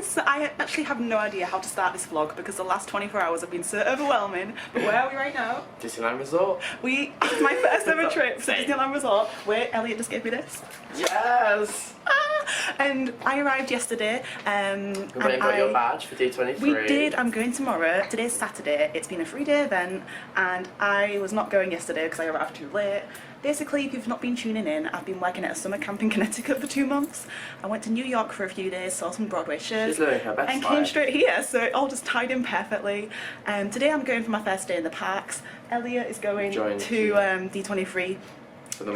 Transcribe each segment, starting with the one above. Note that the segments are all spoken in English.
guys, so I actually have no idea how to start this vlog because the last 24 hours have been so overwhelming. But where are we right now? Disneyland Resort. It's my first ever trip to Disneyland Resort. Wait, Elliot just gave me this. Yes! And I arrived yesterday. We went and got your badge for D23. We did. I'm going tomorrow. Today's Saturday. It's been a 3-day event and I was not going yesterday because I arrived too late. Basically, if you've not been tuning in, I've been working at a summer camp in Connecticut for 2 months. I went to New York for a few days, saw some Broadway shows. She's living her best and life. Came straight here, so it all just tied in perfectly. Today I'm going for my first day in the parks. Elliot is going to D23 for the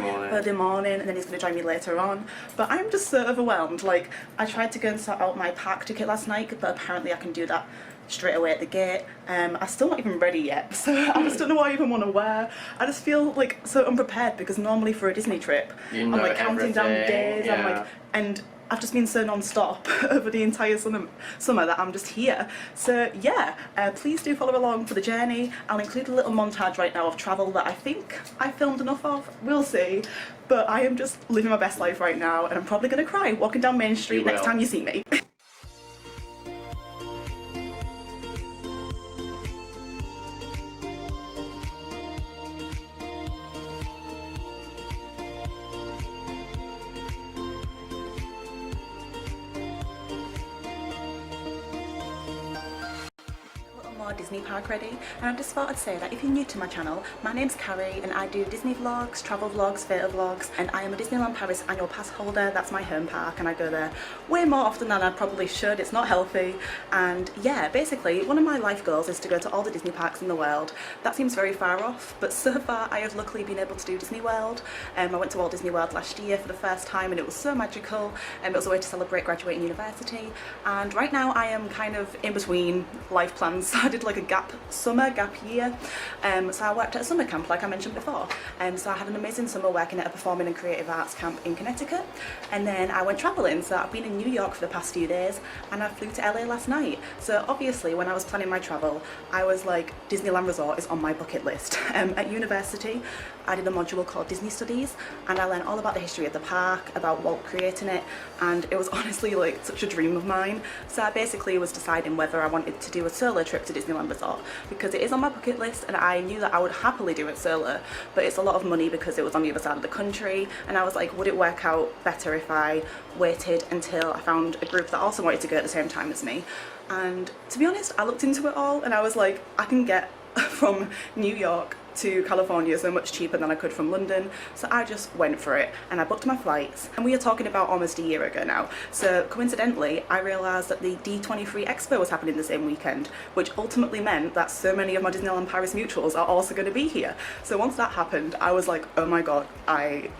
morning. And then he's going to join me later on. But I'm just so overwhelmed. Like, I tried to go and sort out my park ticket last night, but apparently I can do that straight away at the gate. I'm still not even ready yet, so I just don't know what I even want to wear. I just feel like so unprepared because normally for a Disney trip, I'm like counting down the days. Yeah. I'm like, and I've just been so non-stop over the entire summer that I'm just here. So yeah, please do follow along for the journey. I'll include a little montage right now of travel that I think I filmed enough of. We'll see. But I am just living my best life right now, and I'm probably going to cry walking down Main Street next time you see me. Disney park ready, and I just thought I'd say that if you're new to my channel, my name's Carrie and I do Disney vlogs, travel vlogs, theatre vlogs, and I am a Disneyland Paris annual pass holder. That's my home park and I go there way more often than I probably should. It's not healthy, and yeah, basically one of my life goals is to go to all the Disney parks in the world. That seems very far off, but so far I have luckily been able to do Disney World. I went to Walt Disney World last year for the first time and it was so magical, and it was a way to celebrate graduating university. And right now I am kind of in between life plans. So I did like a summer gap year, so I worked at a summer camp like I mentioned before, so I had an amazing summer working at a performing and creative arts camp in Connecticut, and then I went travelling. So I've been in New York for the past few days and I flew to LA last night. So obviously when I was planning my travel, I was like, Disneyland Resort is on my bucket list. At university I did a module called Disney Studies and I learned all about the history of the park, about Walt creating it, and it was honestly like such a dream of mine. So I basically was deciding whether I wanted to do a solo trip to Disneyland Resort because it is on my bucket list and I knew that I would happily do it solo, but it's a lot of money because it was on the other side of the country, and I was like, would it work out better if I waited until I found a group that also wanted to go at the same time as me? And to be honest, I looked into it all and I was like, I can get from New York to California so much cheaper than I could from London, so I just went for it and I booked my flights, and we are talking about almost a year ago now. So coincidentally I realised that the D23 Expo was happening the same weekend, which ultimately meant that so many of my Disneyland Paris mutuals are also going to be here. So once that happened I was like, oh my god, I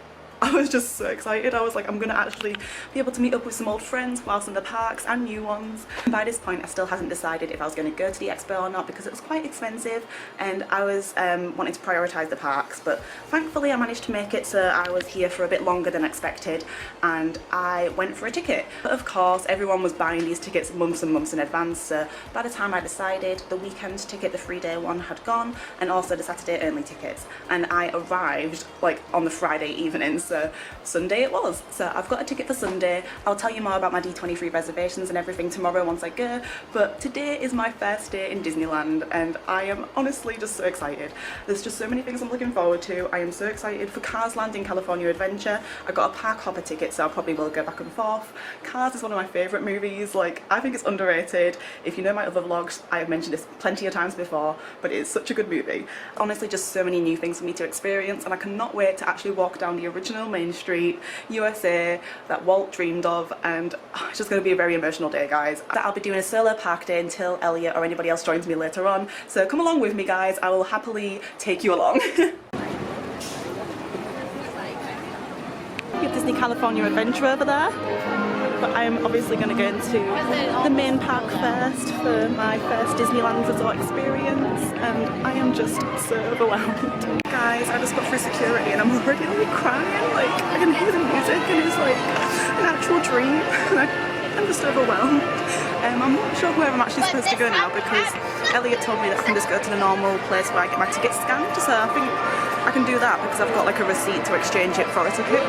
was just so excited. I was like, I'm gonna actually be able to meet up with some old friends whilst in the parks and new ones. And by this point I still hadn't decided if I was going to go to the expo or not because it was quite expensive and I was wanting to prioritise the parks, but thankfully I managed to make it, so I was here for a bit longer than expected and I went for a ticket. But of course everyone was buying these tickets months and months in advance, so by the time I decided, the weekend ticket, the 3-day one, had gone, and also the Saturday only tickets, and I arrived like on the Friday evening. So Sunday it was. So I've got a ticket for Sunday. I'll tell you more about my D23 reservations and everything tomorrow once I go, but today is my first day in Disneyland and I am honestly just so excited. There's just so many things I'm looking forward to. I am so excited for Cars Land in California Adventure. I got a park hopper ticket, so I probably will go back and forth. Cars is one of my favourite movies. Like, I think it's underrated. If you know my other vlogs, I have mentioned this plenty of times before, but it's such a good movie. Honestly, just so many new things for me to experience, and I cannot wait to actually walk down the original Main Street, USA, that Walt dreamed of, and it's just going to be a very emotional day, guys. I'll be doing a solo park day until Elliot or anybody else joins me later on, so come along with me, guys. I will happily take you along. Disney California Adventure over there, but I'm obviously going to go into the main park first for my first Disneyland Resort experience, and I am just so overwhelmed. Guys, I just got through security and I'm already like crying. Like, I can hear the music and it's like an actual dream, and I'm just overwhelmed. I'm not sure where I'm actually supposed to go now because Elliot told me that I can just go to the normal place where I get my ticket scanned, so I think I can do that because I've got like a receipt to exchange it for a ticket.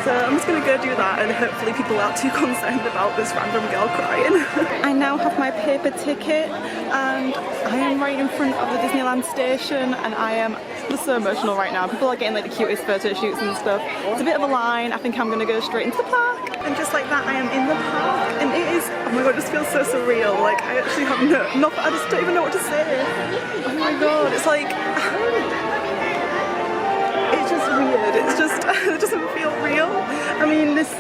So I'm just gonna go do that, and hopefully people aren't too concerned about this random girl crying. I now have my paper ticket, and I am right in front of the Disneyland station, and I am so emotional right now. People are getting like the cutest photo shoots and stuff. It's a bit of a line. I think I'm gonna go straight into the park. And just like that, I am in the park, and it is, oh my god, it just feels so surreal. Like, I actually have I just don't even know what to say. Oh my god, it's like, it's just weird. It's just, it doesn't feel real. I mean, this,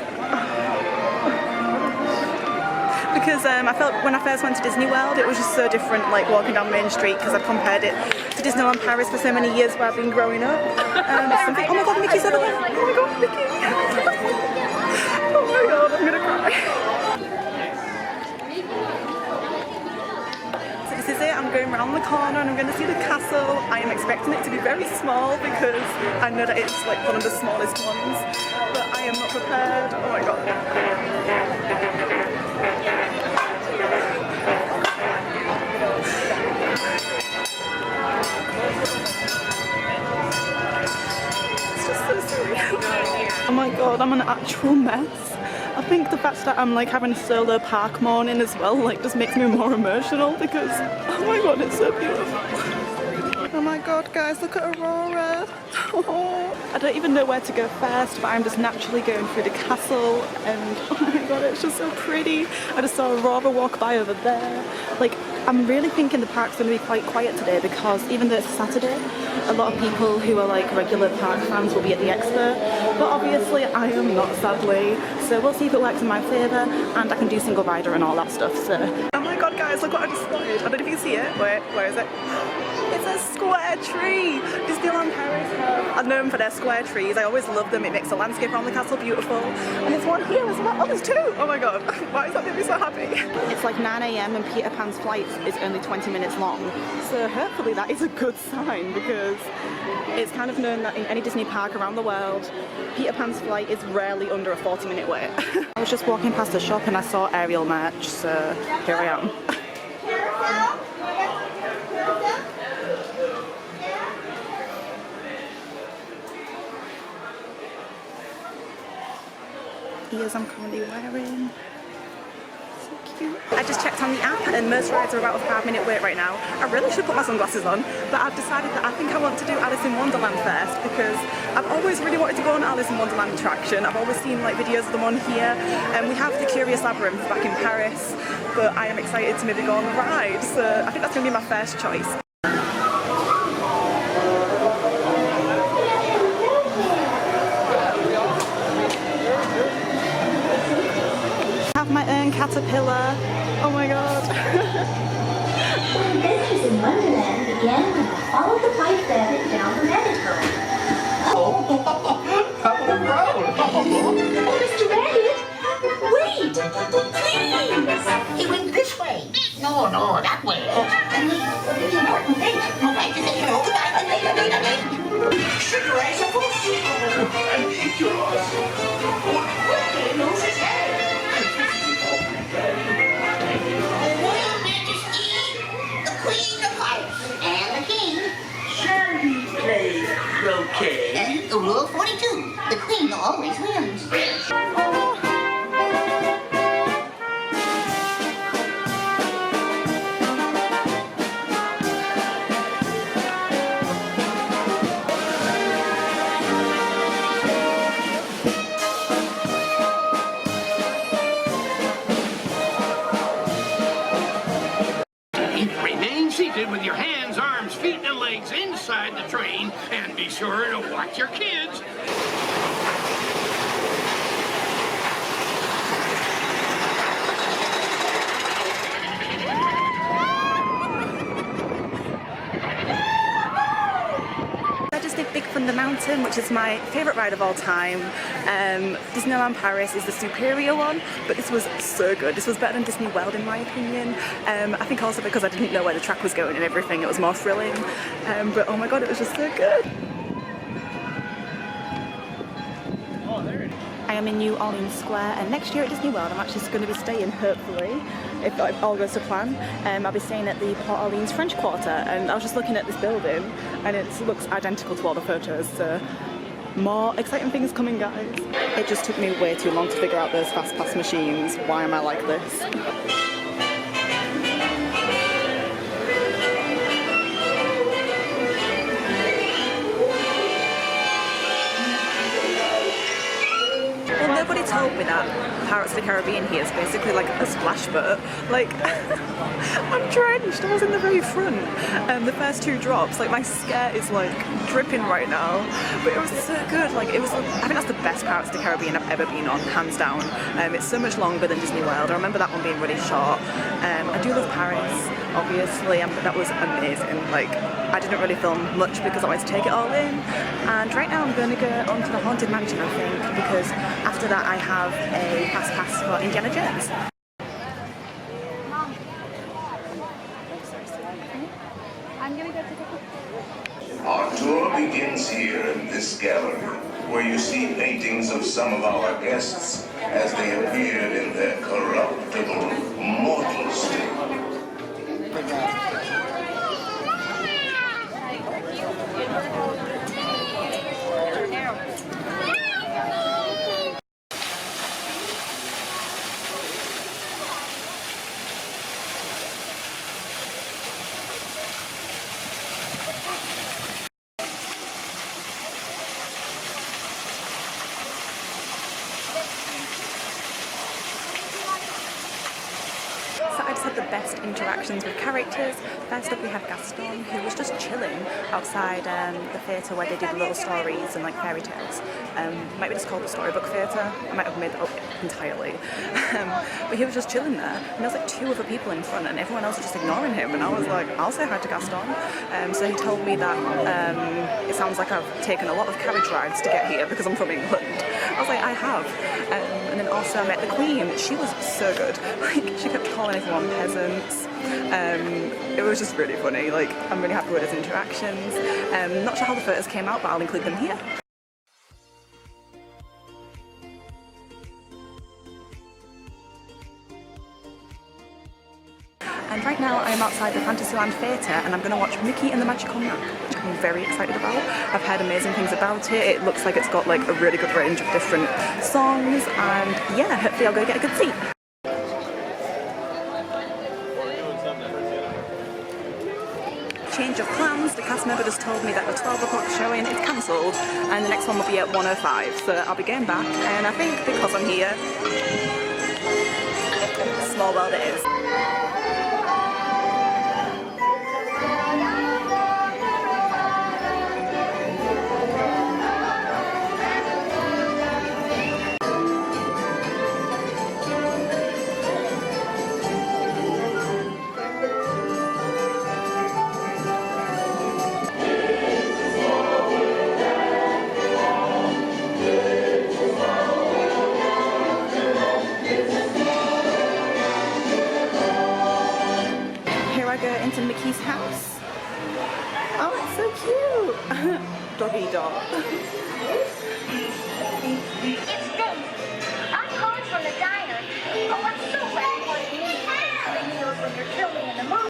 because I felt when I first went to Disney World, it was just so different, like walking down Main Street, because I've compared it to Disneyland Paris for so many years where I've been growing up. Oh my god, Mickey's over there. Oh my god, Mickey. Oh my god, I'm gonna cry. So this is it, I'm going around the corner and I'm going to see the castle. I am expecting it to be very small because I know that it's like one of the smallest ones, but I am not prepared. Oh my god. It's just so surreal. Oh my god, I'm an actual mess. I think the fact that I'm like having a solo park morning as well like just makes me more emotional because oh my god, it's so beautiful. Oh my god, guys, look at Aurora. Oh, I don't even know where to go first, but I'm just naturally going through the castle, and oh my god, it's just so pretty. I just saw Aurora walk by over there. Like, I'm really thinking the park's going to be quite quiet today because even though it's Saturday, a lot of people who are like regular park fans will be at the expo, but obviously I am not, sadly. So we'll see if it works in my favour, and I can do single rider and all that stuff. So oh my god, guys, look what I just spotted. I don't know if you can see it. Wait, where is it? It's a square tree. Disneyland Paris are known for their square trees. I always love them. It makes the landscape around the castle beautiful. And there's one here as well. Oh, there's two. Oh my god. Why is that making me so happy? It's like 9 AM and Peter Pan's flight is only 20 minutes long. So hopefully that is a good sign because it's kind of known that in any Disney park around the world, Peter Pan's flight is rarely under a 40-minute wait. I was just walking past the shop and I saw Ariel merch, so here I am. Ears I'm currently wearing. So cute. I just checked on the app and most rides are about a 5-minute wait right now. I really should put my sunglasses on, but I've decided that I think I want to do Alice in Wonderland first because I've always really wanted to go on Alice in Wonderland attraction. I've always seen like videos of them on here, and we have the Curious Labyrinth back in Paris, but I am excited to maybe go on the ride, so I think that's going to be my first choice. My own caterpillar. Oh my god. Adventures in Wonderland began when we followed the pipe rabbit down the rabbit hole. How about a road? Oh, Mr. Rabbit! Wait! Please! He went this way. No, that way. And the important thing. No, I didn't know. Sugar Eyes, of course. And eat your ass. Well, he knows his head. Royal Majesty, the Queen of Hearts, and the King. Shall we play croquet? Rule 42, the Queen always wins. Remain seated with your hands, arms, feet, and legs inside the train, and be sure to watch your kids. I just did Big Thunder Mountain, which is my favourite ride of all time. Disneyland Paris is the superior one, but this was so good. This was better than Disney World in my opinion. I think also because I didn't know where the track was going and everything, it was more thrilling. But oh my god, it was just so good. I am in New Orleans Square, and next year at Disney World I'm actually going to be staying, hopefully, if all goes to plan. I'll be staying at the Port Orleans French Quarter, and I was just looking at this building and it looks identical to all the photos, so more exciting things coming, guys. It just took me way too long to figure out those fast pass machines. Why am I like this? Well, nobody told me that Pirates of the Caribbean here is basically like a splash boat. Like, I'm drenched. I was in the very front. The first 2 drops, like my skirt is like dripping right now. But it was so good. Like, it was. I think that's the best Pirates of the Caribbean I've ever been on, hands down. It's so much longer than Disney World. I remember that one being really short. I do love Paris, obviously, but that was amazing. Like, I didn't really film much because I wanted to take it all in. And right now I'm going to go onto the Haunted Mansion, I think, because after that I have a fast pass for Indiana Jones. I'm gonna go take a quick. Our tour begins here in this gallery, where you see paintings of some of our guests as they appeared in their corruptible, mortal state. So I just had the best interactions with characters. First up we had Gaston, who was just chilling outside the theatre where they do the little stories and like fairy tales. Might be just called the Storybook Theatre. I might have made that up entirely. But he was just chilling there, and there was like 2 other people in front and everyone else was just ignoring him, and I was like, I'll say hi to Gaston. So he told me that it sounds like I've taken a lot of carriage rides to get here because I'm from England. I was like, I have. And then also I met the Queen. She was so good. Like, she kept calling everyone peasants. It was just really funny. Like, I'm really happy with his interactions. Not sure how the photos came out, but I'll include them here. And right now I'm outside the Fantasyland Theatre and I'm going to watch Mickey and the Magical Map, which I'm very excited about. I've heard amazing things about it. It looks like it's got like a really good range of different songs, and yeah, hopefully I'll go get a good seat. Change of plans. The cast member just told me that the 12 o'clock showing is cancelled and the next one will be at 1:05, so I'll be going back, and I think because I'm here, small world it is. Into Mickey's house. Oh, it's so cute! Doggy dog. It's Dave. I'm calling from the diner. Oh, I'm so glad you wanted me. They meals when you're filming in the movie.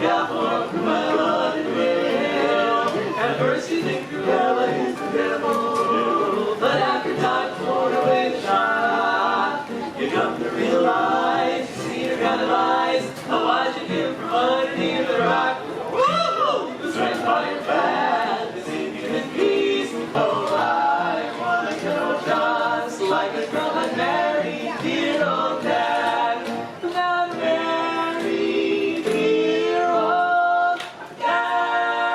devil, Cruella de Vil. At first you think Cruella is the devil, but after time thrown away the shot, you come to realize, you see her kind of eyes, watching him from underneath the rock. Woo! The strange body of bad, the sinking in peace. Oh, I wanna go just like a girl that married dear old dad. That married dear old dad.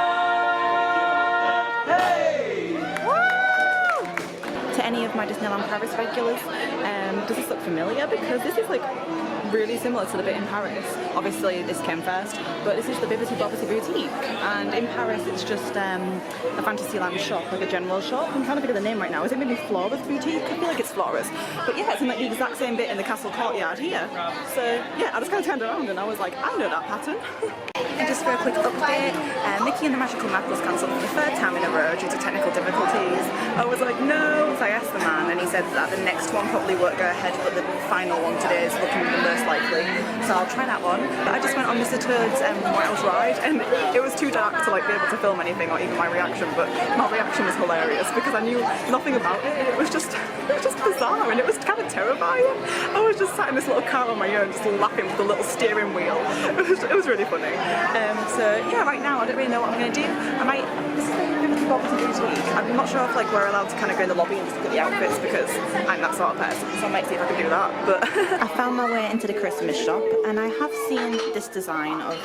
Hey! To any of my Disneyland Paris regulars, does this look familiar? Because this is like really similar to the bit in Paris. Obviously this came first, but this is the Bibbidi Bobbidi Boutique, and in Paris it's just a Fantasyland shop, like a general shop. I'm trying to figure the name right now. Is it maybe Flora's Boutique? I feel like it's Flora's. But yeah, it's in like the exact same bit in the castle courtyard here. So yeah, I just kind of turned around and I was like, I know that pattern. And just for a quick update, Mickey and the Magical Map was cancelled for the third time in a row due to technical difficulties. I was like, no, so I asked the man and he said that the next one probably won't go ahead, but the final one today is looking the most likely. So I'll try that one. But I just went on Mr. Toad's Wales ride and it was too dark to like be able to film anything or even my reaction, but my reaction was hilarious because I knew nothing about it and it was just bizarre and it was kind of terrifying. I was just sat in this little car on my own just laughing with the little steering wheel. It was really funny. So yeah, right now I don't really know what I'm going to do. I might, this is like Bibbidi Bobbidi Boutique. I'm not sure if like we're allowed to kind of go in the lobby and just look at the outfits because I'm that sort of person, so I might see if I can do that. But I found my way into the Christmas shop and I have seen this design of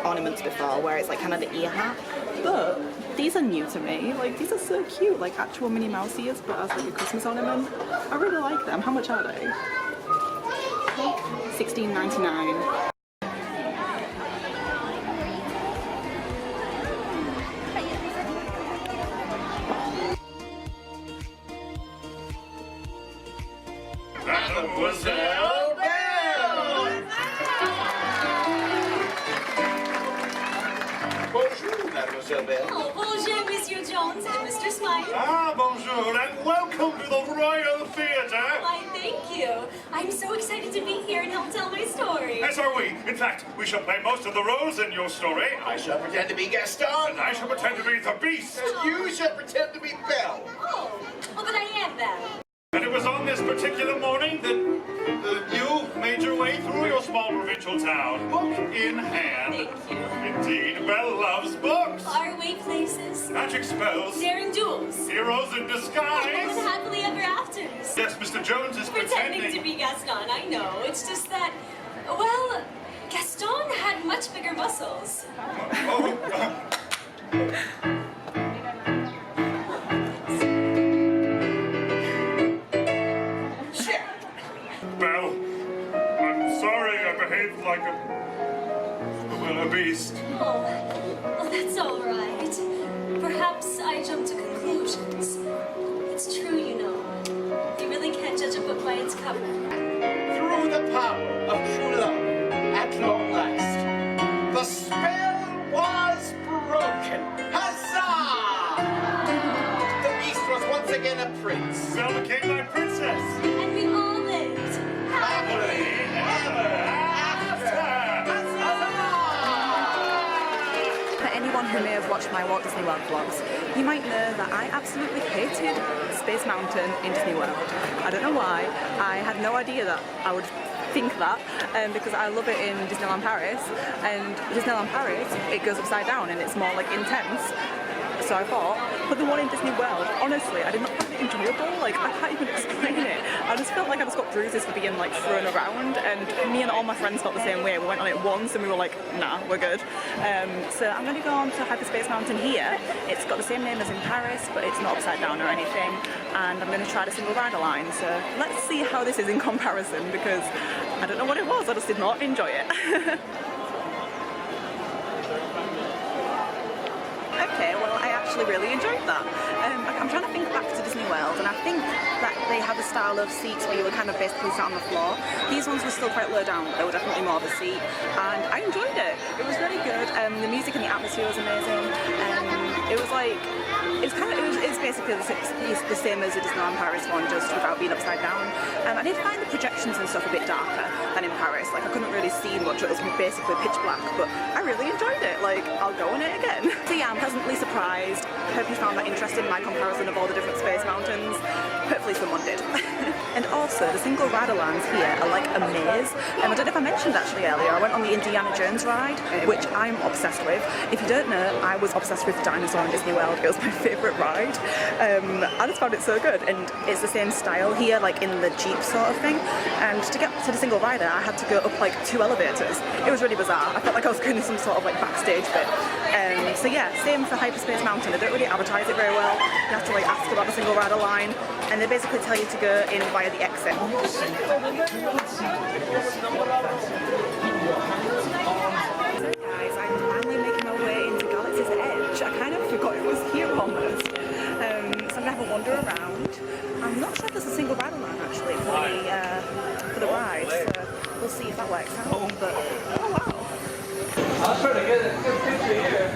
ornaments before where it's like kind of the ear hat, but these are new to me. Like these are so cute, like actual Minnie Mouse ears but as like a Christmas ornament. I really like them. How much are they? $16.99. Mademoiselle Belle! Bonjour, Mademoiselle Belle. Oh, bonjour, Monsieur Jones and Mr. Smiley. Ah, bonjour, and welcome to the Royal Theatre! Why, thank you. I'm so excited to be here and help tell my story. As are we. In fact, we shall play most of the roles in your story. I shall pretend to be Gaston. And I shall pretend to be the Beast. And you shall pretend to be Belle. Oh, but I am that. And it was on this particular morning that you made your way through your small provincial town, book in hand. Thank you. Indeed, Belle loves books. Faraway places, Magic spells. daring duels, Heroes in and disguise. happily ever afters. Yes, Mr. Jones is Pretending to be Gaston, I know. It's just that, well, Gaston had much bigger muscles. Belle, I'm sorry I behaved like a beast. Oh, well, that's all right. Perhaps I jumped to conclusions. It's true, you know. You really can't judge a book by its cover. Through the power of true love, at long last, the spell was broken. Huzzah! The beast was once again a prince. Belle became my princess. And we all lived Happily ever after. For anyone who may have watched my Walt Disney World vlogs, you might know that I absolutely hated Space Mountain in Disney World. I don't know why. I had no idea that I would think that because I love it in Disneyland Paris, and Disneyland Paris it goes upside down and it's more like intense. So I thought, but the one in Disney World, honestly, I did not find it enjoyable. Like, I can't even explain it. I just felt like I just got bruises for being like thrown around, and me and all my friends felt the same way. We went on it once and we were like, nah, we're good. So I'm going to go on to Hyperspace Mountain here. It's got the same name as in Paris, but it's not upside down or anything. And I'm going to try the single rider line. So let's see how this is in comparison, because I don't know what it was. I just did not enjoy it. Okay, well I actually really enjoyed that. I'm trying to think back to Disney World, and I think that they have a style of seats where you were kind of basically sat on the floor. These ones were still quite low down, but they were definitely more of a seat, and I enjoyed it. It was really good. The music and the atmosphere was amazing. It was like, it's basically the same as the Disneyland Paris one, just without being upside down. I did find the projections and stuff a bit darker than in Paris. Like, I couldn't really see much, it was basically pitch black, but I really enjoyed it. Like, I'll go on it again. So yeah, I'm pleasantly surprised. Hope you found that interesting, my comparison of all the different Space Mountains. Hopefully someone did. And also, the single rider lands here are like a maze. I don't know if I mentioned actually earlier, I went on the Indiana Jones ride, which I'm obsessed with. If you don't know, I was obsessed with Dinosaur in Disney World. It was my favourite ride. I just found it so good, and it's the same style here, like in the Jeep sort of thing. And to get to the single rider, I had to go up like 2 elevators. It was really bizarre. I felt like I was going to some sort of like backstage bit. So yeah, same for Hyperspace Mountain. They don't really advertise it very well. You have to like ask about the single rider line, and they basically tell you to go in via the exit. So guys, I'm finally making my way into Galaxy's Edge. I kind of forgot it was here almost. So I'm gonna have a wander around. I'm not sure if there's a single rider line actually for the ride, so we'll see if that works out. But oh wow. I'll try to get a good picture here.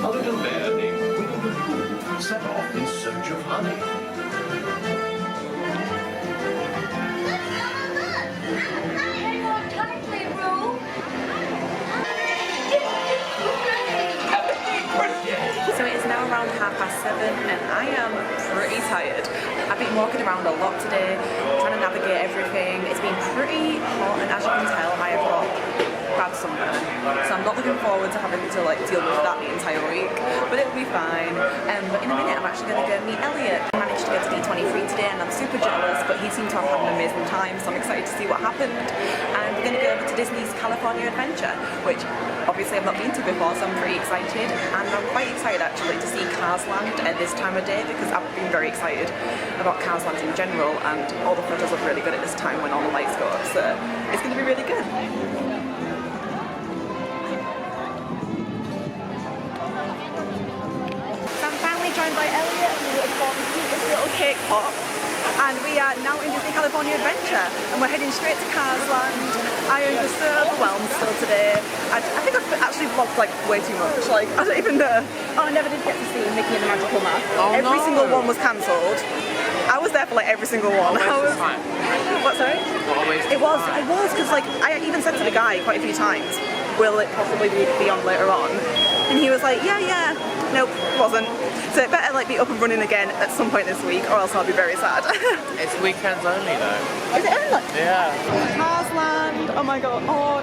A little bear named Whittle set off in search of honey. Hang on tightly, Roo. So it is now around 7:30 and I am pretty tired. I've been walking around a lot today, trying to navigate everything. It's been pretty hot, and as you can tell, I have got bad sunburn. So I'm not looking forward to having to like deal with that the entire week, but it'll be fine. But in a minute I'm actually going to go meet Elliot. I managed to go to D23 today and I'm super jealous, but he seemed to have had an amazing time, so I'm excited to see what happened. And we're going to go over to Disney's California Adventure, which obviously I've not been to before, so I'm pretty excited. And I'm quite excited actually to see Cars Land at this time of day, because I've been very excited about Cars Land in general, and all the photos look really good at this time when all the lights go up, so it's going to be really good. Joined by Elliot, who has bought the cutest little cake pop, and we are now in Disney California Adventure, and we're heading straight to Cars Land. I am just so overwhelmed still today. I think I've actually vlogged like way too much. Like, I don't even know. Oh, I never did get to see Mickey and the Magical Map. Oh, every single one was cancelled. I was there for like every single one. What, sorry? It was, because like I even said to the guy quite a few times, will it possibly be on later on? And he was like, yeah. Nope, it wasn't. So it better like be up and running again at some point this week, or else I'll be very sad. It's weekends only though. Is it only? Yeah. Cars Land. Oh my god. Oh,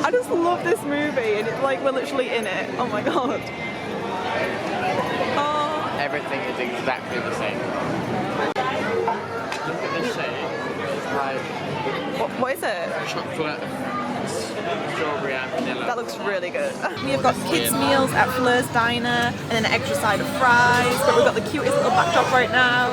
I just love this movie, and it's like we're literally in it. Oh my god. Oh. Everything is exactly the same. Look at this shade. It's like What is it? chocolate, strawberry and vanilla. That looks really good. We have got kids meals at Fleur's Diner, and then an extra side of fries, but we've got the cutest little backdrop right now.